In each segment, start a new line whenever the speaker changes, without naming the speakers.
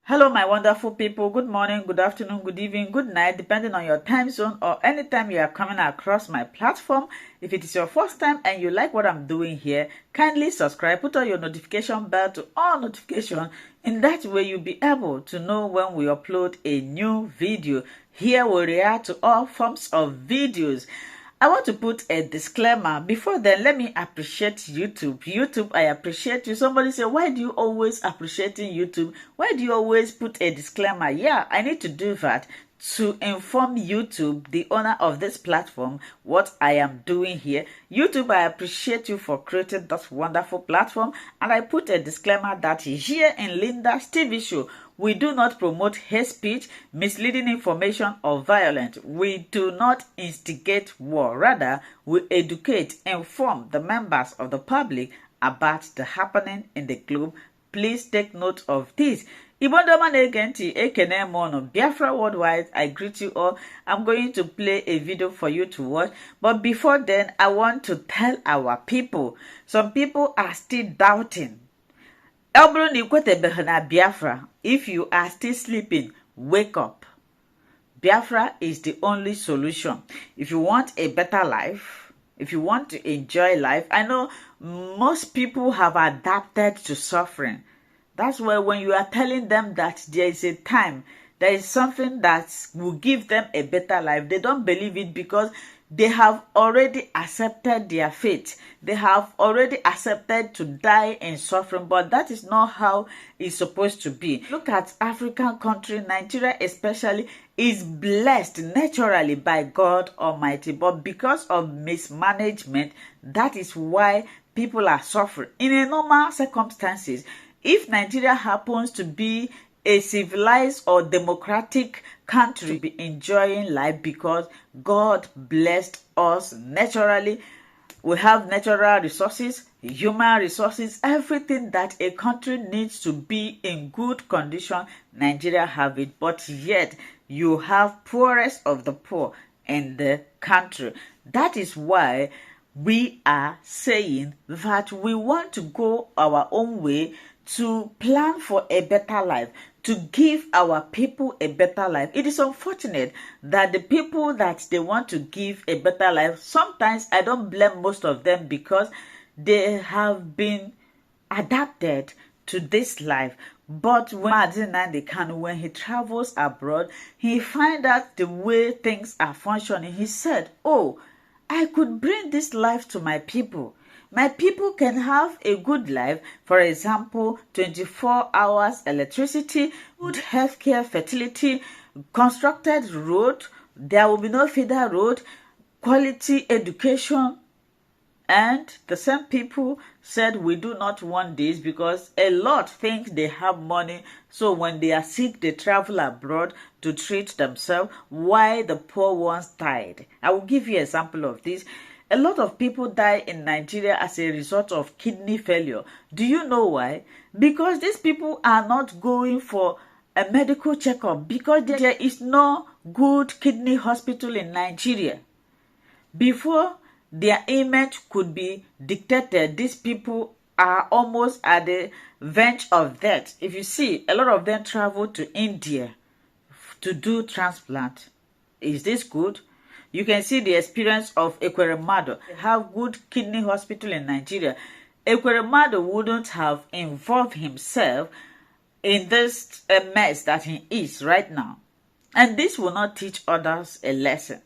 Hello, my wonderful people. Good morning, good afternoon, good evening, good night, depending on your time zone or anytime you are coming across my platform. If it is your first time and you like what I'm doing here, kindly subscribe, put on your notification bell to all notifications. In that way, you'll be able to know when we upload a new video. Here we react to all forms of videos. I want to put a disclaimer. Before then, let me appreciate YouTube. YouTube, I appreciate you. Somebody say, why do you always appreciating YouTube? Why do you always put a disclaimer? Yeah, I need to do that to inform YouTube, the owner of this platform, what I am doing here. YouTube, I appreciate you for creating that wonderful platform. And I put a disclaimer that here in Linda's TV show, we do not promote hate speech, misleading information, or violence. We do not instigate war. Rather, we educate, inform the members of the public about the happening in the globe. Please take note of this. Ibondoma Negenti, Ekene Mono, Biafra Worldwide, I greet you all. I'm going to play a video for you to watch. But before then, I want to tell our people. Some people are still doubting. Biafra. If you are still sleeping, wake up. Biafra is the only solution. If you want a better life, if you want to enjoy life, I know most people have adapted to suffering. That's why when you are telling them that there is a time, there is something that will give them a better life, they don't believe it because they have already accepted their fate. They have already accepted to die in suffering, but that is not how it's supposed to be. Look at African country, Nigeria especially, is blessed naturally by God Almighty, but because of mismanagement, that is why people are suffering. In a normal circumstances, if Nigeria happens to be a civilized or democratic country, to be enjoying life because God blessed us naturally. We have natural resources, human resources, everything that a country needs to be in good condition. Nigeria have it, but yet you have poorest of the poor in the country. That is why we are saying that we want to go our own way to plan for a better life, to give our people a better life. It is unfortunate that the people that they want to give a better life, sometimes I don't blame most of them because they have been adapted to this life. But when he travels abroad, he finds out the way things are functioning. He said, oh, I could bring this life to my people. My people can have a good life, for example, 24 hours electricity, good healthcare, fertility, constructed road, there will be no feeder road, quality education. And the same people said, we do not want this because a lot think they have money. So when they are sick, they travel abroad to treat themselves. Why the poor ones died? I will give you an example of this. A lot of people die in Nigeria as a result of kidney failure. Do you know why? Because these people are not going for a medical checkup because there is no good kidney hospital in Nigeria. Before their image could be dictated, these people are almost at the verge of death. If you see, a lot of them travel to India to do transplant. Is this good? You can see the experience of Ekweremadu. They have good kidney hospital in Nigeria. Ekweremadu wouldn't have involved himself in this mess that he is right now. And this will not teach others a lesson.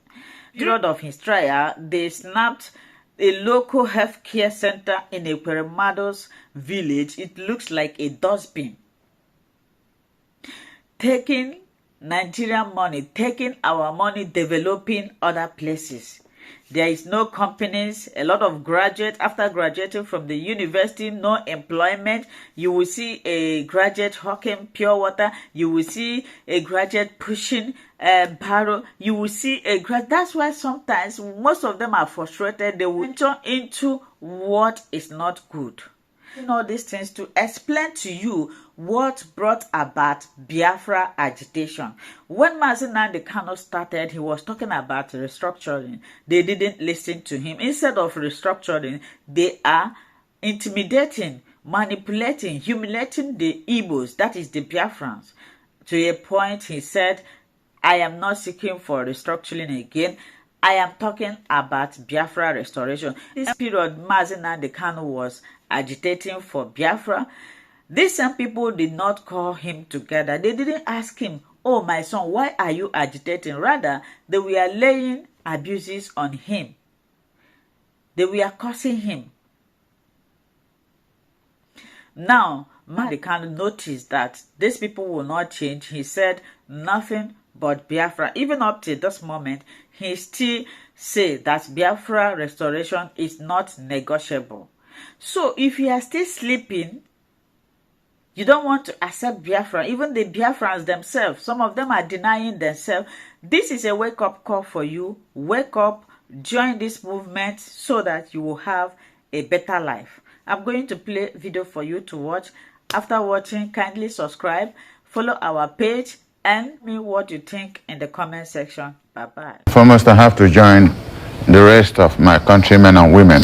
Period of his trial, they snapped a local healthcare center in Ekweremadu's village. It looks like a dustbin. Taking Nigerian money, taking our money, developing other places. There is no companies, a lot of graduates, after graduating from the university, no employment. You will see a graduate hawking pure water. You will see a graduate pushing a barrel. You will see a graduate. That's why sometimes most of them are frustrated. They will enter into what is not good. All these things to explain to you what brought about Biafra agitation. When Mazi Nnamdi Kanu started, he was talking about restructuring. They didn't listen to him. Instead of restructuring, they are intimidating manipulating, humiliating the Igbos, that is the Biafrans, to a point he said, I am not seeking for restructuring again. I am talking about Biafra restoration. This period, Mazi Nnamdi Kanu was agitating for Biafra. These same people did not call him together. They didn't ask him, oh, my son, why are you agitating? Rather, they were laying abuses on him. They were cursing him. Now, Nnamdi Kanu noticed that these people will not change. He said nothing but Biafra. Even up to this moment, he still say that Biafra restoration is not negotiable. So if you are still sleeping, you don't want to accept Biafra. Even the Biafrans themselves, some of them are denying themselves. This is a wake-up call for you. Wake up, join this movement so that you will have a better life. I'm going to play a video for you to watch. After watching, kindly subscribe, follow our page, and me what you think in the comment section. Bye-bye.
Foremost, I have to join the rest of my countrymen and women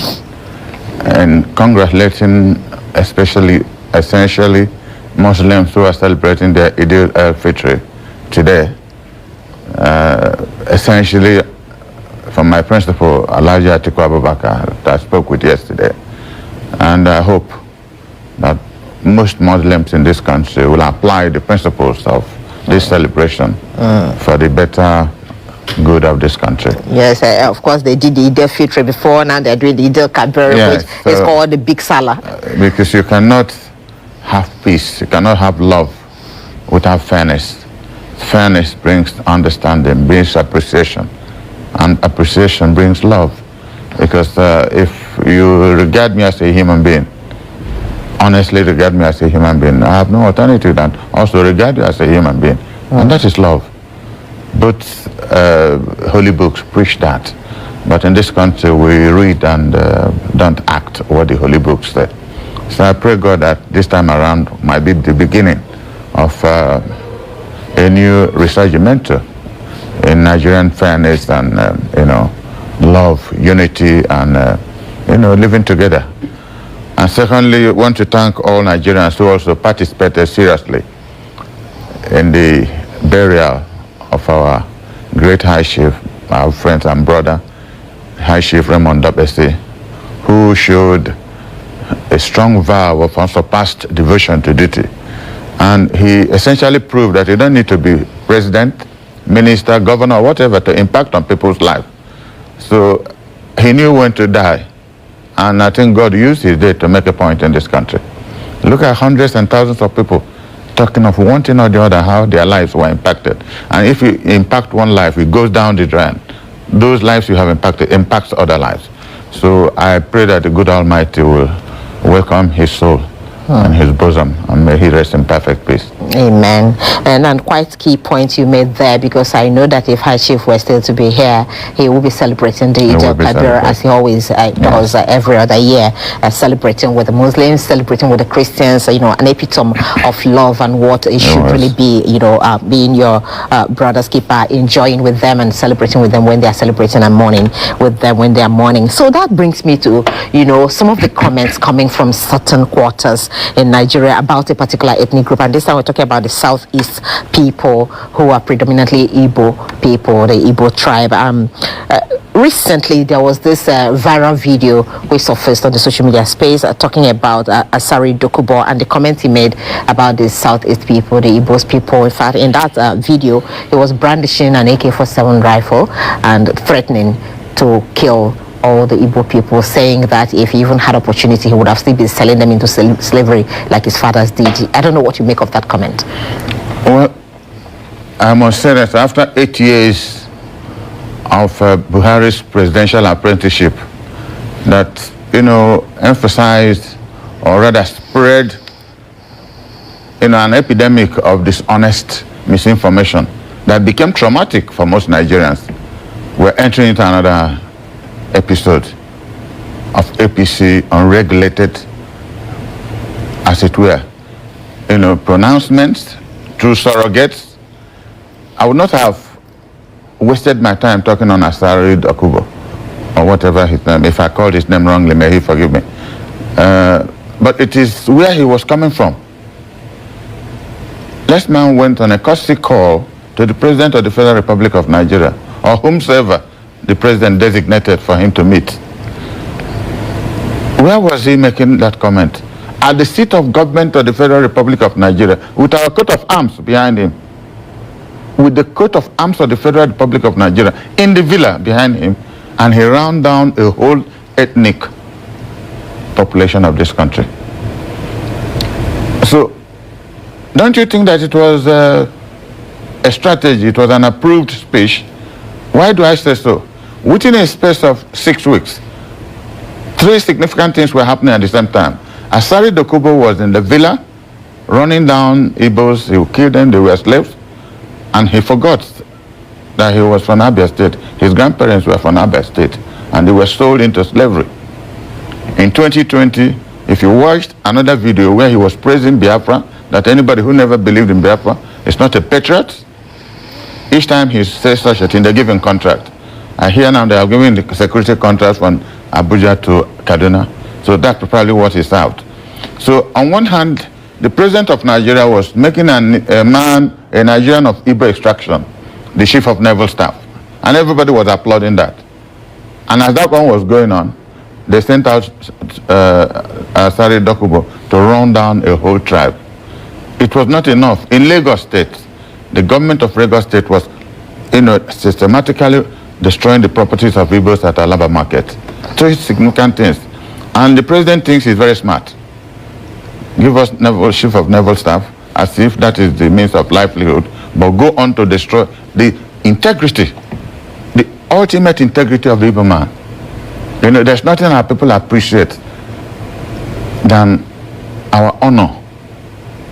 in congratulating essentially Muslims who are celebrating their Eid al-Fitr today. Essentially, from my principal, Alhaji Atiku Abubakar, that I spoke with yesterday. And I hope that most Muslims in this country will apply the principles of this celebration for the better good of this country.
Yes, of course they did the Eid al-Fitr before, now they're doing the Eid al-Kabir,
yes,
which is called the Big Salah.
Because you cannot have peace, you cannot have love without fairness. Fairness brings understanding, brings appreciation, and appreciation brings love. Because if you regard me as a human being, honestly regard me as a human being, I have no alternative than also regard you as a human being. And that is love. Both holy books preach that. But in this country, we read and don't act what the holy books say. So I pray God that this time around might be the beginning of a new resurgence in Nigerian fairness and, love, unity, and, living together. And secondly, I want to thank all Nigerians who also participated seriously in the burial of our great High Chief, our friend and brother, High Chief Raymond Dobesi, who showed a strong vow of unsurpassed devotion to duty. And he essentially proved that you don't need to be president, minister, governor, or whatever to impact on people's lives. So he knew when to die. And I think God used his day to make a point in this country. Look at hundreds and thousands of people talking of one thing or the other, how their lives were impacted. And if you impact one life, it goes down the drain. Those lives you have impacted impacts other lives. So I pray that the good Almighty will welcome his soul and his bosom, and may he rest in perfect peace.
Amen. And quite key point you made there, because I know that if High Chief were still to be here, he will be celebrating the Eid al-Kabir as he always does every other year, celebrating with the Muslims, celebrating with the Christians, an epitome of love and what it should really be, being your brother's keeper, enjoying with them and celebrating with them when they are celebrating and mourning with them when they are mourning. So that brings me to, some of the comments coming from certain quarters in Nigeria about a particular ethnic group, and this time we're talking about the Southeast people who are predominantly Igbo people, the Igbo tribe. Recently there was this viral video which surfaced on the social media space talking about Asari Dokubo and the comment he made about the Southeast people, the Igbos people. In fact, in that video, he was brandishing an AK-47 rifle and threatening to kill all the Igbo people, saying that if he even had opportunity, he would have still been selling them into slavery like his fathers did. I don't know what you make of that comment.
Well, I must say that after 8 years of Buhari's presidential apprenticeship, that, emphasized or rather spread, an epidemic of dishonest misinformation that became traumatic for most Nigerians. We're entering into another episode of APC unregulated, as it were, pronouncements through surrogates. I would not have wasted my time talking on Asari Dokubo or whatever his name. If I called his name wrongly, may he forgive me. but it is where he was coming from. This man went on a courtesy call to the President of the Federal Republic of Nigeria, or whomsoever the President designated for him to meet. Where was he making that comment? At the seat of government of the Federal Republic of Nigeria, with our coat of arms behind him, with the coat of arms of the Federal Republic of Nigeria in the villa behind him, and he ran down a whole ethnic population of this country. So, don't you think that it was a strategy, it was an approved speech? Why do I say so? Within a space of 6 weeks, 3 significant things were happening at the same time. Asari Dokubo was in the villa, running down Igbos, he killed them, they were slaves, and he forgot that he was from Abia State. His grandparents were from Abia State, and they were sold into slavery. In 2020, if you watched another video where he was praising Biafra, that anybody who never believed in Biafra is not a patriot, each time he says such a thing, they give him contract. I hear now they are giving the security contracts from Abuja to Kaduna. So that's probably what he served. So on one hand, the president of Nigeria was making a Nigerian of Igbo extraction, the chief of naval staff. And everybody was applauding that. And as that one was going on, they sent out Asari Dokubo to run down a whole tribe. It was not enough. In Lagos State, the government of Lagos State was, systematically destroying the properties of Igbos at Alaba Market. 3 significant things. And the president thinks he's very smart. Give us chief of naval staff as if that is the means of livelihood, but go on to destroy the integrity, the ultimate integrity of the Igbo man. There's nothing our people appreciate than our honor,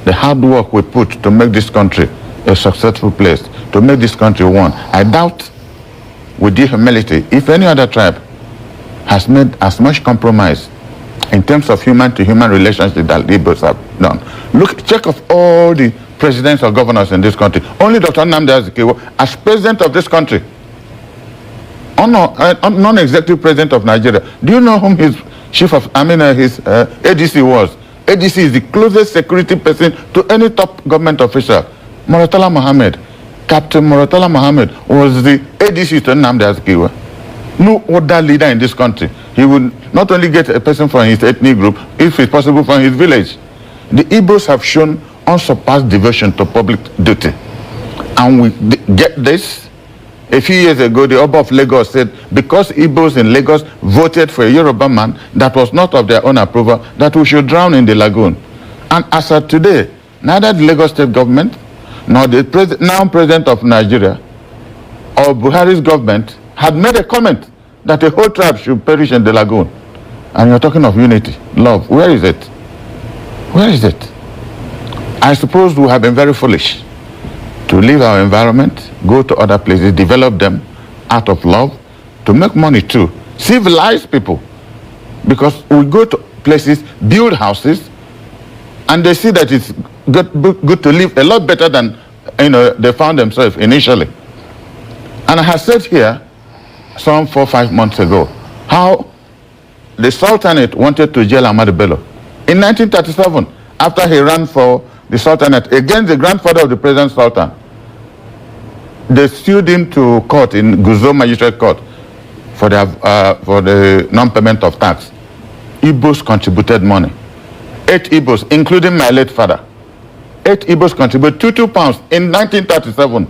the hard work we put to make this country a successful place, to make this country one. I doubt, with due humility, if any other tribe has made as much compromise in terms of human-to-human relationships that the Igbos have done. Look, check of all the presidents or governors in this country. Only Dr. Nnamdi Azikiwe, as president of this country, non-executive president of Nigeria. Do you know whom his ADC was? ADC is the closest security person to any top government official. Muratala Mohammed, Captain Muratala Mohammed was the ADC to Nnamdi Azikiwe. No other leader in this country. He would not only get a person from his ethnic group, if it's possible from his village. The Igbos have shown unsurpassed devotion to public duty. And we get this. A few years ago, the Oba of Lagos said, because Igbos in Lagos voted for a Yoruba man that was not of their own approval, that we should drown in the lagoon. And as of today, neither the Lagos state government, nor the now president of Nigeria, or Buhari's government had made a comment that a whole tribe should perish in the lagoon. And you're talking of unity, love. Where is it? Where is it? I suppose we have been very foolish to leave our environment, go to other places, develop them out of love, to make money too. Civilize people. Because we go to places, build houses, and they see that it's good to live a lot better than they found themselves initially. And I have said here, some 4 or 5 months ago, how the Sultanate wanted to jail Ahmadu Bello. In 1937, after he ran for the Sultanate against the grandfather of the present Sultan, they sued him to court in Guzo Magistrate Court for the non-payment of tax. Igbos contributed money. 8 Igbos, including my late father. 8 Igbos contributed £2 in 1937.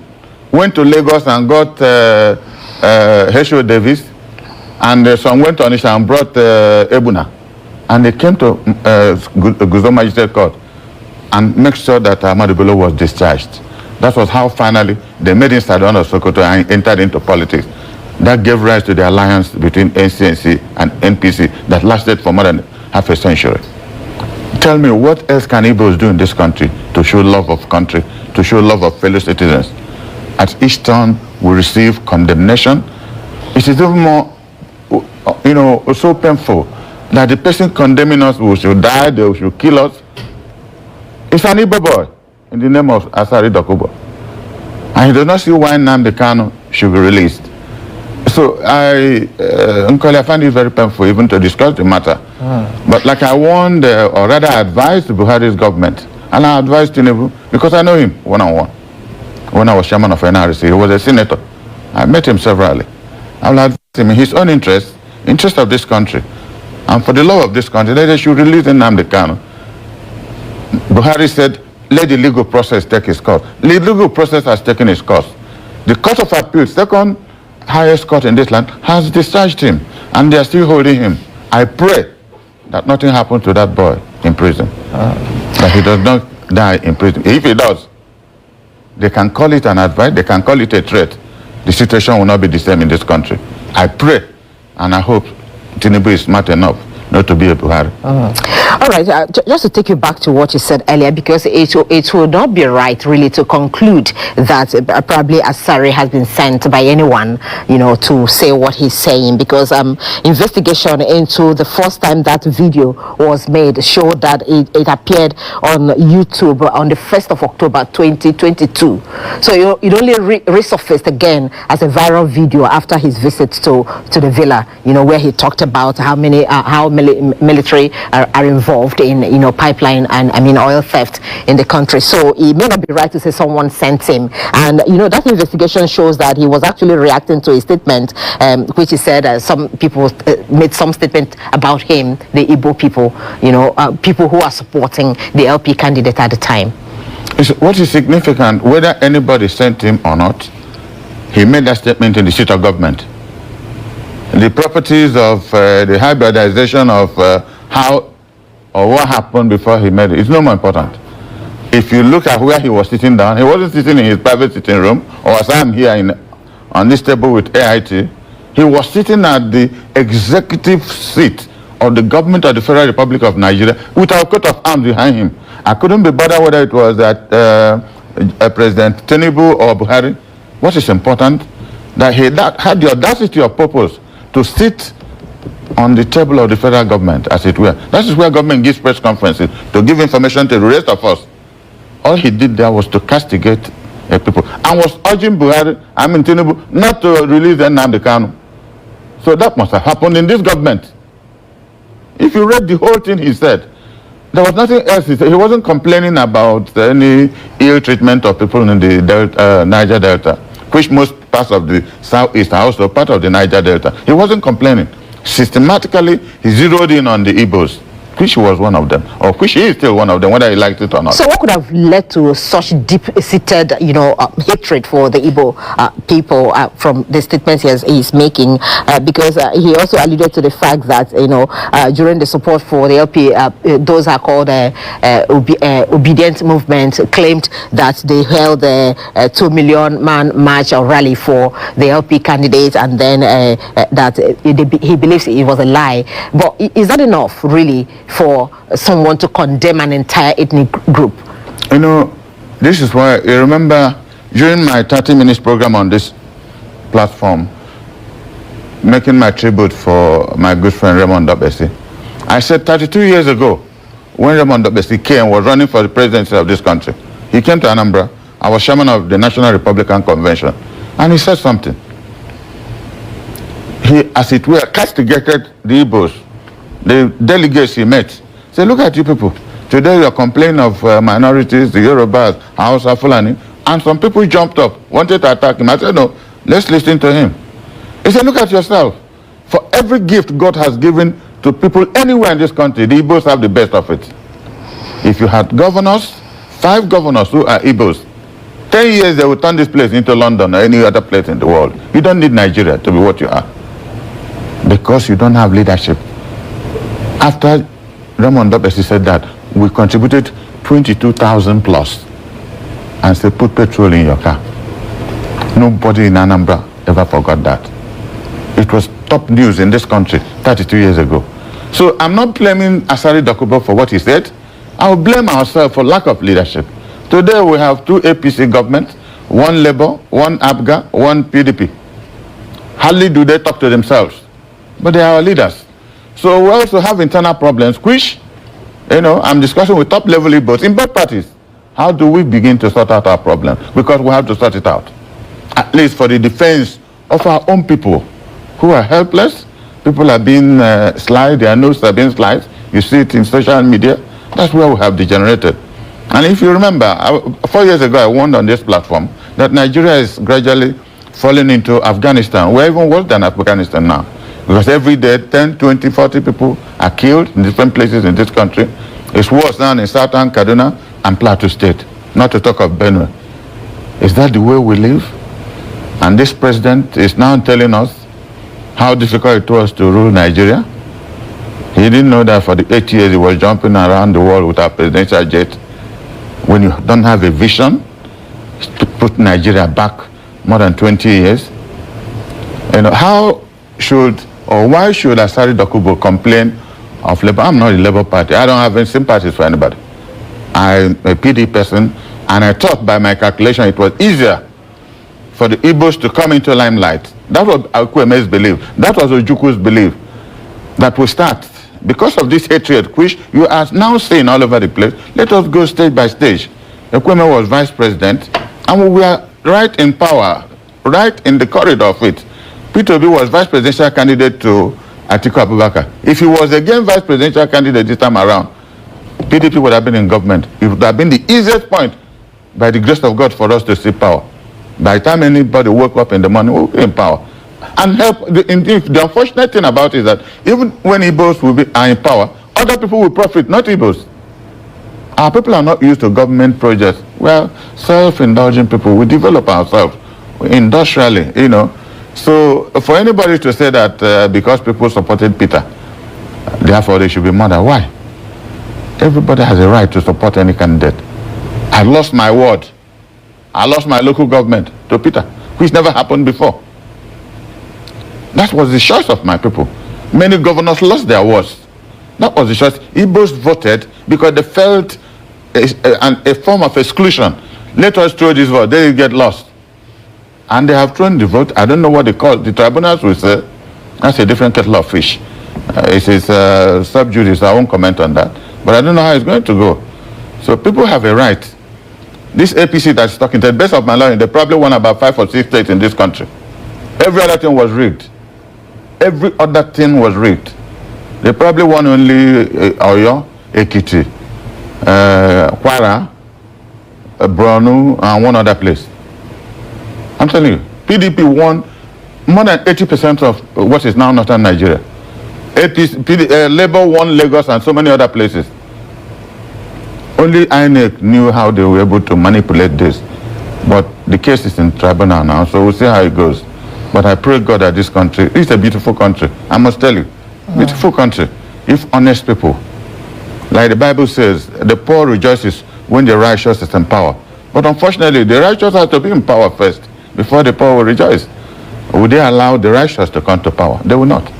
Went to Lagos and got H.O. Davis, and some went on it and brought Ebuna. And they came to Guzo Magistrate Court and make sure that Ahmadu Bello was discharged. That was how finally they made him Sardauna of Sokoto and entered into politics. That gave rise to the alliance between NCNC and NPC that lasted for more than half a century. Tell me, what else can Igbos do in this country to show love of country, to show love of fellow citizens? At each turn, we receive condemnation. It is even more, so painful that the person condemning us should die, they should kill us. It's an Igbo boy in the name of Asari Dokubo. And he does not see why Nnamdi Kanu should be released. So I find it very painful even to discuss the matter. But like I warned, or rather advised Buhari's government, and I advised Tinubu, because I know him one-on-one. When I was chairman of NRC, he was a senator. I met him severally. I will advise him in his own interest of this country, and for the love of this country, that they should release Nnamdi Kanu. Buhari said, let the legal process take its course. The legal process has taken its course. The Court of Appeal, second highest court in this land, has discharged him, and they are still holding him. I pray that nothing happens to that boy in prison, that he does not die in prison. If he does, they can call it an advice, they can call it a threat. The situation will not be the same in this country. I pray, and I hope Tinubu is smart enough not to be a Buhari.
All right, just to take you back to what you said earlier, because it will not be right really to conclude that probably Asari has been sent by anyone, you know, to say what he's saying, because investigation into the first time that video was made showed that it appeared on YouTube on the 1st of October 2022. So it only resurfaced again as a viral video after his visit to the villa, you know, where he talked about how military are involved in, you know, pipeline and oil theft in the country. So it may not be right to say someone sent him. And you know, that investigation shows that he was actually reacting to a statement which he said some people made some statement about him, the Igbo people, you know, people who are supporting the LP candidate at the time.
What is significant, whether anybody sent him or not, he made that statement in the seat of government. The properties of the hybridization of how or what happened before he made it, it's no more important. If you look at where he was sitting down, he wasn't sitting in his private sitting room, or as I'm here on this table with AIT, he was sitting at the executive seat of the government of the Federal Republic of Nigeria with our coat of arms behind him. I couldn't be bothered whether it was that President Tinubu or Buhari. What is important, that he had the audacity of purpose to sit on the table of the federal government, as it were. That is where government gives press conferences, to give information to the rest of us. All he did there was to castigate people, and was urging Tinubu, not to release Nnamdi Kanu. So that must have happened in this government. If you read the whole thing he said, there was nothing else he said. He wasn't complaining about any ill treatment of people in the Niger Delta, which most parts of the southeast are also part of the Niger Delta. He wasn't complaining. Systematically, he zeroed in on the Igbos, which was one of them, or which he is still one of them, whether he liked it or not.
So what could have led to such deep-seated, you know, hatred for the Igbo people from the statements he's making? Because he also alluded to the fact that, you know, during the support for the LP, those are called obedient movement, claimed that they held a 2 million man march or rally for the LP candidate, and then that he believes it was a lie. But is that enough, really, for someone to condemn an entire ethnic group?
You know, this is why, you remember, during my 30 minutes program on this platform, making my tribute for my good friend Raymond Dobesi, I said 32 years ago, when Raymond Dobesi came, was running for the presidency of this country, he came to Anambra. I was chairman of the National Republican Convention, and he said something. He, as it were, castigated the Igbos. The delegates he met said, look at you people. Today you are complaining of minorities, the Yorubas, Hausa, Fulani, and some people jumped up, wanted to attack him. I said, no, let's listen to him. He said, look at yourself. For every gift God has given to people anywhere in this country, the Igbos have the best of it. If you had governors, 5 governors who are Igbos, 10 years they will turn this place into London or any other place in the world. You don't need Nigeria to be what you are, because you don't have leadership. After Raymond Dobesi said that, we contributed 22,000 plus and said, put petrol in your car. Nobody in Anambra ever forgot that. It was top news in this country 32 years ago. So I'm not blaming Asari Dokubo for what he said. I will blame ourselves for lack of leadership. Today we have 2 APC governments, 1 Labour, 1 ABGA, 1 PDP. Hardly do they talk to themselves, but they are our leaders. So we also have internal problems, which, you know, I'm discussing with top-level Igbos in both parties. How do we begin to sort out our problem? Because we have to sort it out, at least for the defense of our own people. who are helpless. People are being sliced, their noses are being sliced. You see it in social media. That's where we have degenerated. And if you remember, 4 years ago, I warned on this platform that Nigeria is gradually falling into Afghanistan. We're even worse than Afghanistan now. Because every day, 10, 20, 40 people are killed in different places in this country. It's worse now in Southern Kaduna and Plateau State, not to talk of Benue. Is that the way we live? And this president is now telling us how difficult it was to rule Nigeria. He didn't know that for the 8 years he was jumping around the world with a presidential jet. When you don't have a vision to put Nigeria back more than 20 years, how should or why should Asari Dokubo complain of Labour? I'm not a Labour Party. I don't have any sympathies for anybody. I'm a PD person, and I thought by my calculation it was easier for the Igbos to come into limelight. That was Akweme's belief. That was Ojuku's belief. That we start. Because of this hatred, which you are now seeing all over the place, let us go stage by stage. Ekweme was vice president, and we were right in power, right in the corridor of it. P2B was vice presidential candidate to Atiku Abubakar. If he was again vice presidential candidate this time around, PDP would have been in government. It would have been the easiest point, by the grace of God, for us to see power. By the time anybody woke up in the morning, we'll be in power. And help. The unfortunate thing about it is that even when Igbos are in power, other people will profit, not Igbos. Our people are not used to government projects. Well, self-indulgent people, we develop ourselves industrially, So for anybody to say that because people supported Peter, therefore they should be murdered, why? Everybody has a right to support any candidate. I lost my ward. I lost my local government to Peter, which never happened before. That was the choice of my people. Many governors lost their wards. That was the choice. Igbos voted because they felt a form of exclusion. Let us throw this vote, they get lost. And they have thrown the vote. I don't know what they call it. The tribunals will say, that's a different kettle of fish. It is sub judice, I won't comment on that. But I don't know how it's going to go. So people have a right. This APC that's talking, to the best of my knowledge, they probably won about 5 or 6 states in this country. Every other thing was rigged. Every other thing was rigged. They probably won only Oyo, Ekiti, Kwara, Borno, and one other place. I'm telling you, PDP won more than 80% of what is now northern Nigeria. Labour won Lagos and so many other places. Only INEC knew how they were able to manipulate this. But the case is in tribunal now, so we'll see how it goes. But I pray God that this country is a beautiful country. I must tell you, beautiful country. If honest people, like the Bible says, the poor rejoices when the righteous is in power. But unfortunately, the righteous have to be in power first before the poor will rejoice. Would they allow the righteous to come to power? They will not.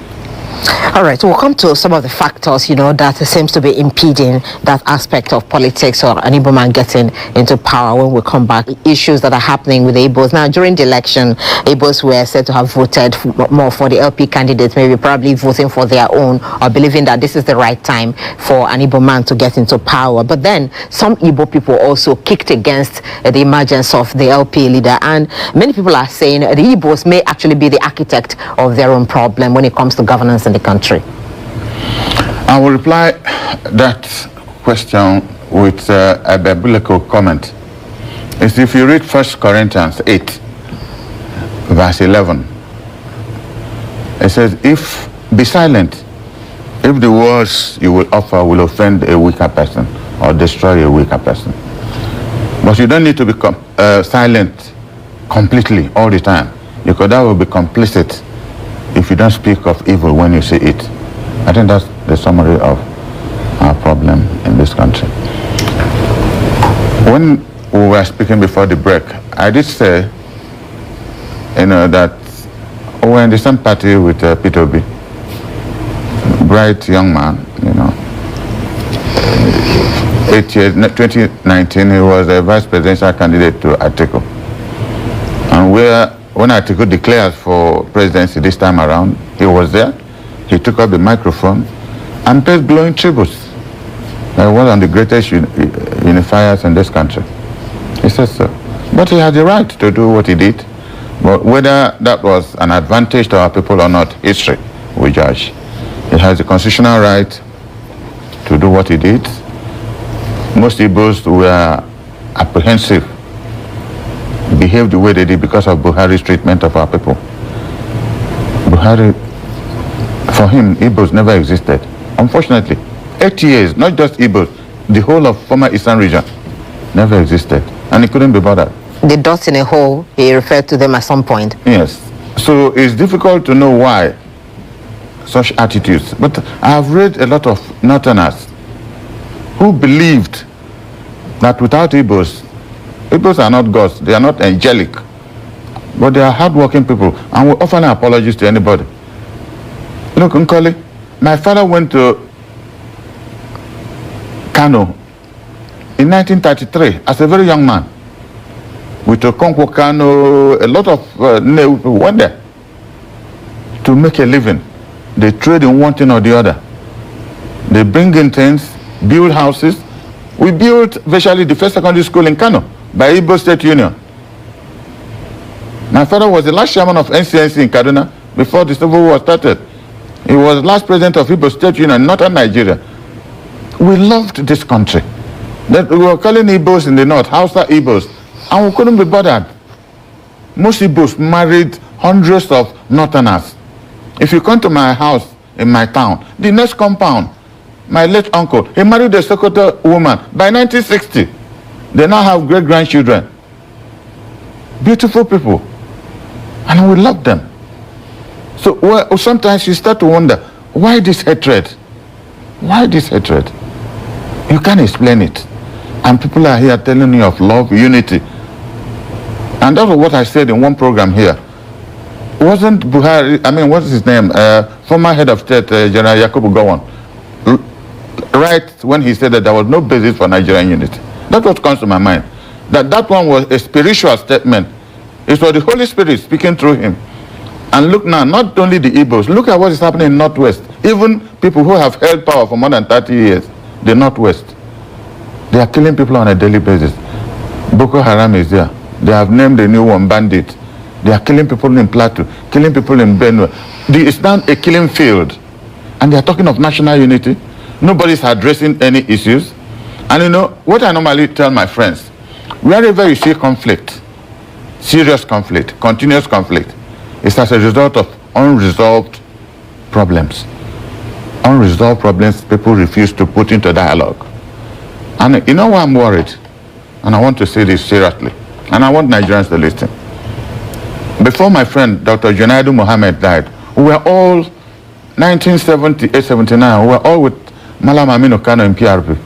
All right, we'll come to some of the factors, that seems to be impeding that aspect of politics or an Igbo man getting into power when we come back. Issues that are happening with the Igbos. Now, during the election, Igbos were said to have voted more for the LP candidates, maybe probably voting for their own or believing that this is the right time for an Igbo man to get into power. But then some Igbo people also kicked against the emergence of the LP leader. And many people are saying the Igbos may actually be the architect of their own problem when it comes to governance in the country.
I will reply that question with a biblical comment. It's if you read 1 Corinthians 8, verse 11, it says, be silent if the words you will offer will offend a weaker person or destroy a weaker person. But you don't need to be silent completely all the time, because that will be complicit if you don't speak of evil when you see it. I think that's the summary of our problem in this country. When we were speaking before the break, I did say, that we were in the same party with P2B, bright young man, 8 years, 2019, he was a vice presidential candidate to Atiku. And when Atiku declared for presidency this time around, he was there. He took up the microphone and paid glowing tributes. He was one of the greatest unifiers in this country. He said so. But he had the right to do what he did. But whether that was an advantage to our people or not, history will judge. He has the constitutional right to do what he did. Most Igbos were apprehensive, behaved the way they did because of Buhari's treatment of our people. Buhari, for him, Igbos never existed. Unfortunately, 8 years, not just Igbos, the whole of former Eastern region never existed, and he couldn't be bothered.
The dots in a hole, he referred to them at some point.
Yes. So it's difficult to know why such attitudes. But I have read a lot of Northerners who believed that without Igbos, Igbos are not gods, they are not angelic, but they are hardworking people, and will offer an apologies to anybody. Look, Nkoli, my father went to Kano in 1933 as a very young man. With Okonkwo Kano, a lot of Nnewi people went there to make a living. They trade in one thing or the other. They bring in things, build houses. We built virtually the first secondary school in Kano by Igbo State Union. My father was the last chairman of NCNC in Kaduna before the Civil War started. He was the last president of Igbo State Union in northern Nigeria. We loved this country. That we were calling Igbos in the north, Hausa Igbos, and we couldn't be bothered. Most Igbos married hundreds of Northerners. If you come to my house in my town, the next compound, my late uncle, he married a Sokoto woman by 1960. They now have great-grandchildren. Beautiful people. And we love them. So sometimes you start to wonder, why this hatred? Why this hatred? You can't explain it. And people are here telling you of love, unity. And that was what I said in one program here. Wasn't Buhari, I mean, what's his name? Former head of state, General Yakubu Gowon, right when he said that there was no basis for Nigerian unity. That's what comes to my mind. That one was a spiritual statement. It was the Holy Spirit speaking through him. And look now, not only the Igbos, look at what is happening in Northwest. Even people who have held power for more than 30 years, the Northwest, they are killing people on a daily basis. Boko Haram is there. They have named a new one bandit. They are killing people in Plateau, killing people in Benue. It's now a killing field. And they are talking of national unity. Nobody's addressing any issues. And you know, what I normally tell my friends, wherever you see conflict, serious conflict, continuous conflict, it's as a result of unresolved problems. Unresolved problems people refuse to put into dialogue. And you know why I'm worried? And I want to say this seriously. And I want Nigerians to listen. Before my friend Dr. Junaidu Mohammed died, we were all, 1978, 79, we were all with Malam Aminu Kano in PRP.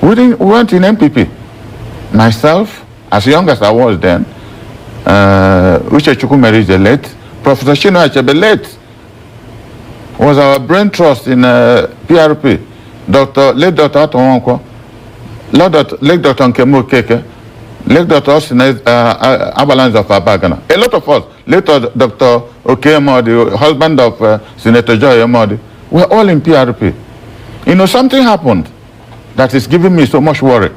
We weren't in MPP. Myself, as young as I was then, Uche Chukwumeri is the late, Professor Shino Achebe late, was our brain trust in PRP. Late Dr. Atonwankwo, late Dr. Nkemo Keke, late Dr. Osine Abalance of Abagana. A lot of us, later Dr. Okemo, the husband of Senator Joy Emodi, we're all in PRP. You know, something happened that is giving me so much worry.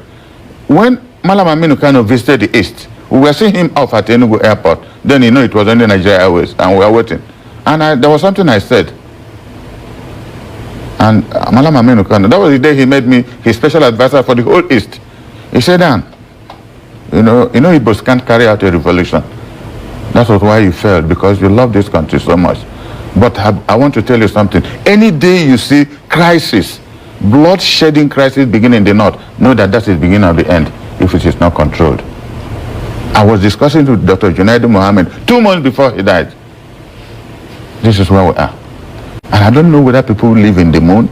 When Malam Aminu Kano visited the East, we were seeing him off at Enugu Airport. Then, you know, it was only Nigeria Airways, and we were waiting. And there was something I said. And Malam Aminu Kano, that was the day he made me his special advisor for the whole East. He said, Dan, you know, Igbos can't carry out a revolution. That was why you failed, because you love this country so much. But I want to tell you something. Any day you see crisis, blood-shedding crisis beginning in the north, know that that is the beginning of the end if it is not controlled. I was discussing with Dr. Junaidu Mohammed 2 months before he died. This is where we are. And I don't know whether people live in the moon.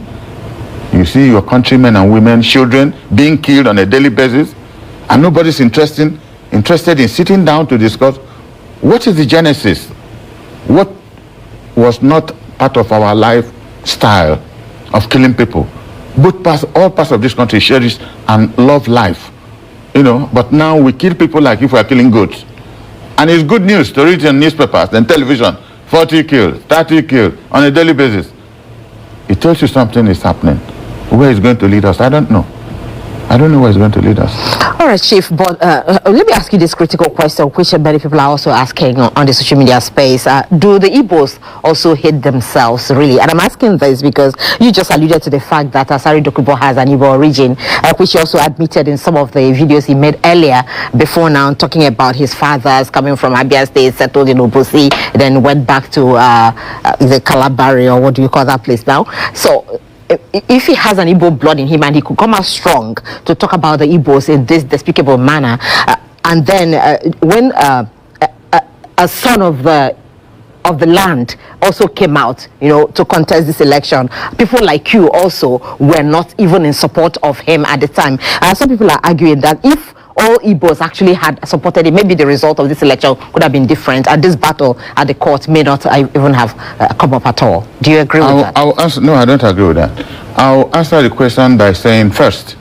You see your countrymen and women, children being killed on a daily basis, and nobody's interested in sitting down to discuss what is the genesis, what was not part of our lifestyle of killing people. All parts of this country cherish and love life, you know, but now we kill people like if we are killing goats. And it's good news to read in newspapers and television, 40 killed, 30 killed on a daily basis. It tells you something is happening. Where it's going to lead us, I don't know. I don't know where it's going to lead us.
All right, Chief, but let me ask you this critical question, which many people are also asking on the social media space. Do the Igbos also hate themselves, really? And I'm asking this because you just alluded to the fact that Asari Dokubo has an Igbo origin, which he also admitted in some of the videos he made earlier before now, talking about his fathers coming from Abia State, settled in Obosi, then went back to the Calabari, or what do you call that place now? So, if he has an Igbo blood in him and he could come out strong to talk about the Igbos in this despicable manner, and then when a son of the land also came out, to contest this election, people like you also were not even in support of him at the time. Some people are arguing that if all Igbos actually had supported it, maybe the result of this election could have been different, and this battle at the court may not even have come up at all. Do you agree with that?
I'll answer, no, I don't agree with that. I'll answer the question by saying, first,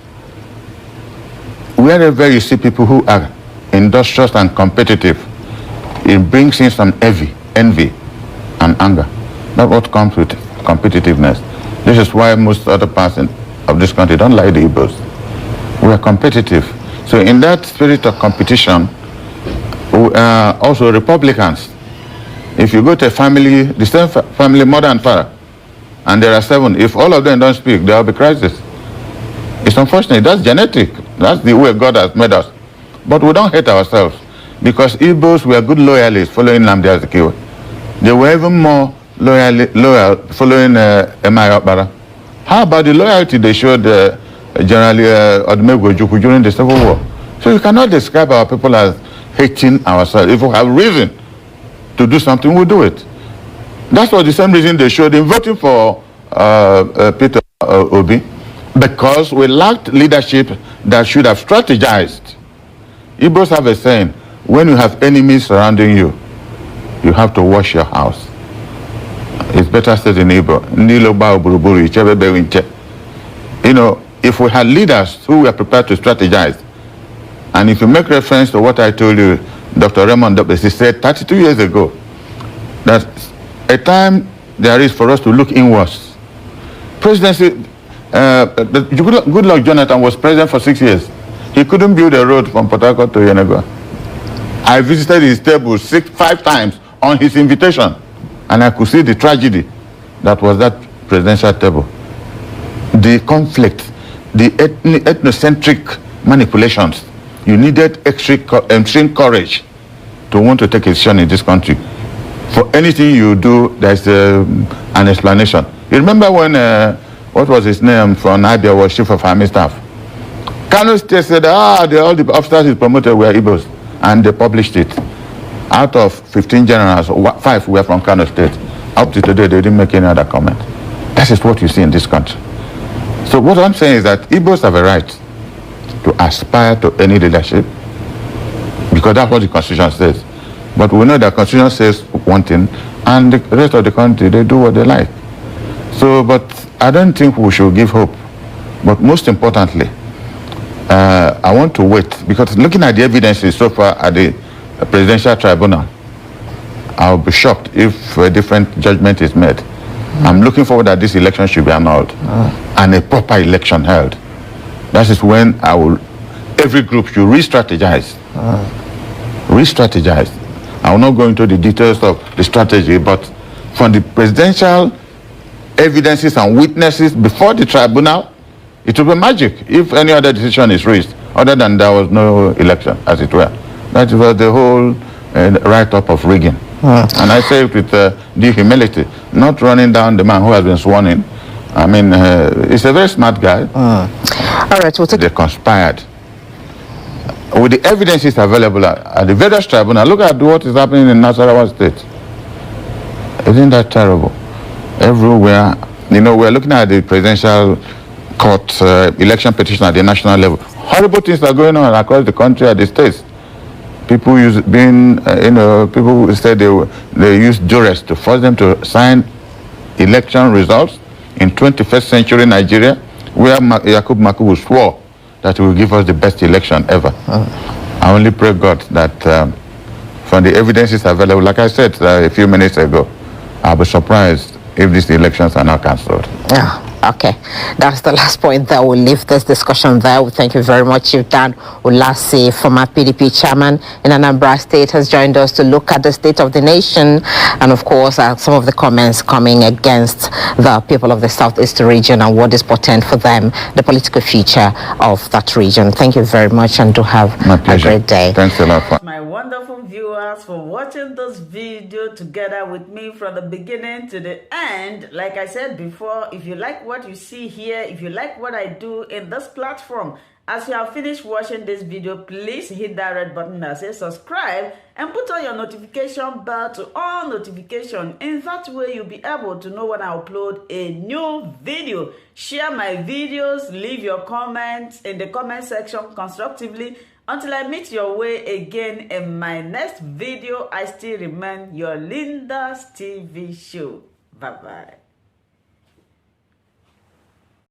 wherever you see people who are industrious and competitive, it brings in some envy and anger. That's what comes with competitiveness. This is why most other parts of this country don't like the Igbos. We are competitive. So in that spirit of competition, also Republicans, if you go to a family, the same family, mother and father, and there are 7, if all of them don't speak, there will be crisis. It's unfortunate. That's genetic. That's the way God has made us. But we don't hate ourselves, because Igbos were good loyalists following Nnamdi Azikiwe. They were even more loyal following Emma Okpara. How about the loyalty they showed generally Odumegwu Ojukwu during the Civil War? So you cannot describe our people as hating ourselves. If we have reason to do something, we'll do it. That's for the same reason they showed in voting for Peter Obi, because we lacked leadership that should have strategized. Igbos have a saying, when you have enemies surrounding you, you have to wash your house. It's better said in Igbo. If we had leaders who were prepared to strategize, and if you make reference to what I told you, Dr. Raymond Dobesi said 32 years ago, that a time there is for us to look inwards. Presidency, Goodluck Jonathan was president for 6 years. He couldn't build a road from Port Harcourt to Yenagoa. I visited his table 5 times on his invitation, and I could see the tragedy that was that presidential table. The conflict, the ethnocentric manipulations. You needed extreme courage to want to take a decision in this country. For anything you do, there's an explanation. You remember when, what was his name from Abia was chief of army staff? Kano State said, all the officers he promoted were Igbos, and they published it. Out of 15 generals, 5 were from Kano State. Up to today, they didn't make any other comment. That is what you see in this country. So what I'm saying is that Igbos have a right to aspire to any leadership, because that's what the Constitution says. But we know that the Constitution says one thing, and the rest of the country, they do what they like. So, but I don't think we should give hope. But most importantly, I want to wait, because looking at the evidences so far at the Presidential Tribunal, I'll be shocked if a different judgment is made. I'm looking forward that this election should be annulled and a proper election held. That is when every group should re-strategize. Re-strategize. I will not go into the details of the strategy, but from the presidential evidences and witnesses before the tribunal, it will be magic if any other decision is reached, other than there was no election, as it were. That was the whole write-up of rigging. And I say it with due humility, not running down the man who has been sworn in. I mean, he's a very smart guy.
All right, we'll take...
They conspired. With the evidences available at the various tribunal, look at what is happening in Nasarawa State. Isn't that terrible? Everywhere, we're looking at the presidential court election petition at the national level. Horrible things are going on across the country at the states. People people said they use duress to force them to sign election results in 21st century Nigeria, where Yakub Makubu swore that he will give us the best election ever. I only pray God that from the evidences available, like I said a few minutes ago, I'll be surprised if these elections are not cancelled.
Yeah. Okay, that's the last point that we'll leave this discussion there. We thank you very much. You've done Ulasi, former PDP chairman in Anambra State, has joined us to look at the state of the nation and, of course, some of the comments coming against the people of the Southeast region and what is portent for them, the political future of that region. Thank you very much and do have a great day.
Thanks a lot.
My wonderful viewers for watching this video together with me from the beginning to the end. Like I said before, if you like what you see here, if you like what I do in this platform, as you have finished watching this video, please hit that red button that says subscribe and put on your notification bell to all notification. In that way, you'll be able to know when I upload a new video. Share my videos, leave your comments in the comment section constructively. Until I meet your way again in my next video, I still remain your Linda's TV show. Bye-bye.